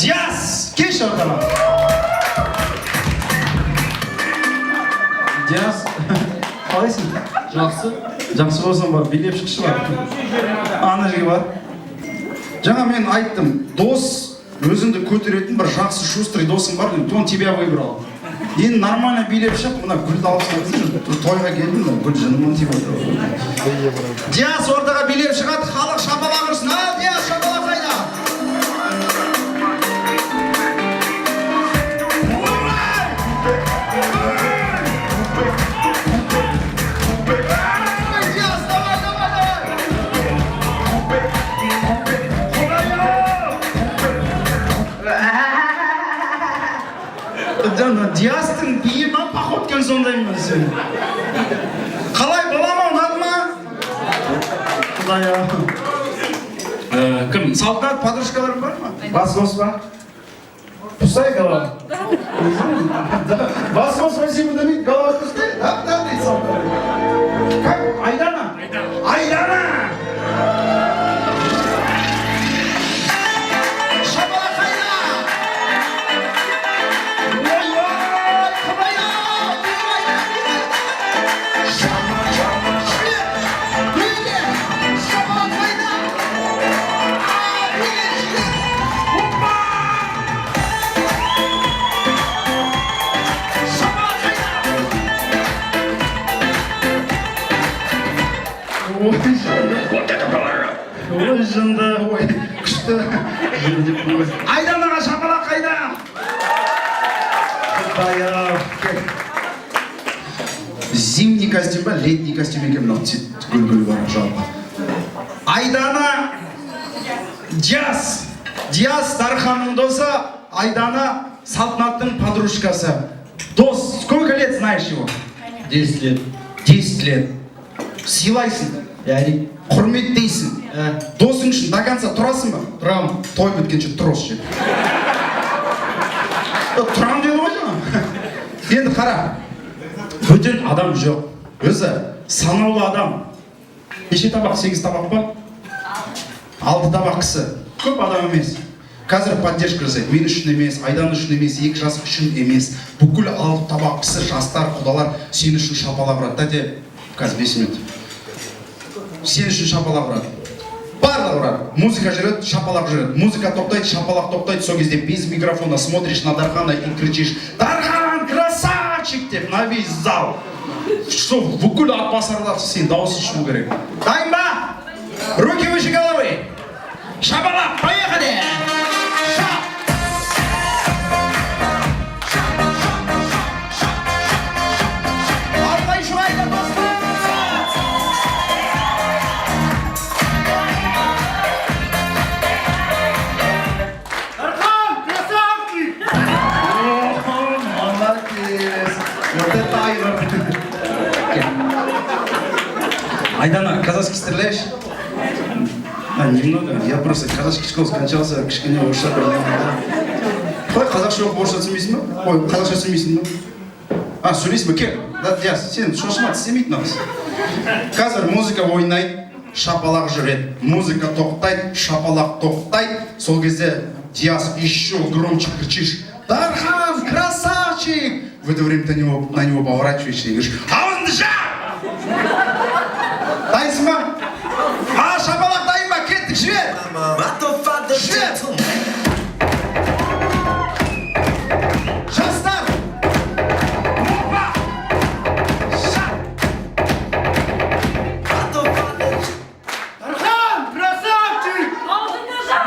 Диас, келші ортама. Диас, қалайсың? Жақсы. Жақсы болсын бар, билеп шықшы бар. Ана жерге бар. Жаңа мен айттым, дос өзіңді көтеретін бір жақсы шустрый досың бар, он тебя выбрал. Енді нормально билеп шық, мына гүлді алып салып, тойға келдім да, гүл жынымын тиіп отыр. Диас ортаға билеп шығады, халық шапалақ ұрсын. А, Диас шапалақ қайда? Диас, давай, давай, давай! Жаңа Диастың биіма походкен сондаймын сен. Қалай, балама ұнады ма? Құдай-ау. Кім, Салтанат подружкаларың бар ма? Бас қос па? Пустай голова. Бас қос спасибо демейді, голова пустай. Да, дейді Салтанат. Как? Айдана? Айдана! Ой, жынды, ой, күшті. Айданаға шапалақ қайда? Құдай-ау. Зимний костюм ба, летний костюм екен мынау гүл-гүл бар жалпы. Айдана, Диас. Диас Дарханның досы, Айдана Салтанаттың подружкасы. Дос, сколько лет знаешь его? 10 лет. 10 лет. Сыйлайсың. Яғни, Құрметтейсің. Досың үшін до конца тұрасың ба? Тұрам. Той біткенше тұр осы жерде. Тұрам деді ғой жаңа. Енді қара. Бөтен адам жоқ. Өзі санаулы адам. Неше табақ? 8 табақ па? 6 табақ кісі. Көп адам емес. Қазір поддержка жасайды. Мен үшін емес, Айдан үшін емес, 2 жас үшін емес. Бүкіл 6 табақ кісі, жастар, құдалар сен үшін шапалақ ұрады. Тәте, қазір 5 минут. Сен үшін шапалақ ұрады. Барлық ұрады. Музыка жүреді, шапалақ жүреді. Музыка тоқтайды, шапалақ тоқтайды. Сол кезде без микрофона смотришь на Дархана и кричишь: Дархан, красавчик! Деп на весь зал. Что, бүкіл атбасарда сен дауысын шығу керек. Дайын ба? Руки выше головы. Шапалақ, поехали! Айдана, казахский стреляешь? Немного. Я просто казахский школ скончался, кішкене орысша білмеймін. Қой, қазақша оқып орысша түсінбейсің ба? Ой, қазақша түсінбейсің ба? Сөйлейсің ба? Кел. Диас, сен шошыма тістемейді мынау. Қазір музыка ойнайды, шапалақ жүреді. Музыка тоқтайды, шапалақ тоқтайды. Сол кезде Диас еще громче кричишь: Дархан, красавчик! В это время ты на него поворачиваешься и говоришь: Ауызыңды жа! Дайынсың ба? Шапалақ дайын ба? Кеттік, жібер! Жібер! Жастар! Опа! Шап! Дархан, красавчик! Ауызыңды жа!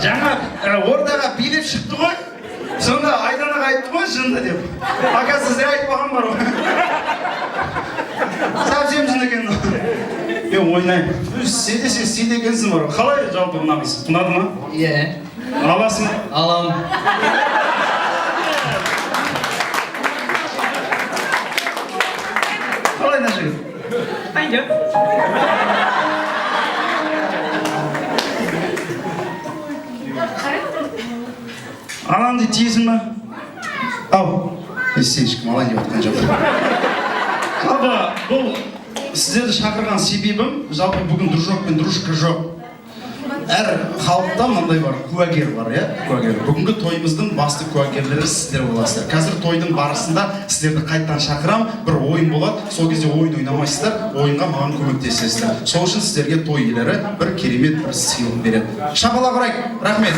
Жаңа ордаға билеп шықты ғой. Сонда Айданаға айтты ғой жынды деп. Оказывается, зря айтпаған бар ғой. Совсем жын екен. Мен ойнаймын. Сен де сен екенсің бар ғой. Қалай жалпы мына қыз? Ұнады ма? Иә. Аласың ба? Алам. Қалай мына жігіт? Пойдет. Анам дейді тиесің ба? Ау, сен ешкім алайын деп отқан жоқ. Жалпы бұл сіздерді шақырған себебім, жалпы бүгін дружок пен дружка жоқ. Әр халықта мынандай бар, куәгер бар, иә? Куәгер. Бүгінгі тойымыздың басты куәгерлері сіздер боласыздар. Қазір тойдың барысында сіздерді қайттан шақырам, бір ойын болады. Сол кезде ойын ойнамайсыздар, ойынға маған көмектесесіздер. Сол үшін сіздерге той иелері бір керемет бір сыйлық береді. Шапалақ ұрайық. Рахмет.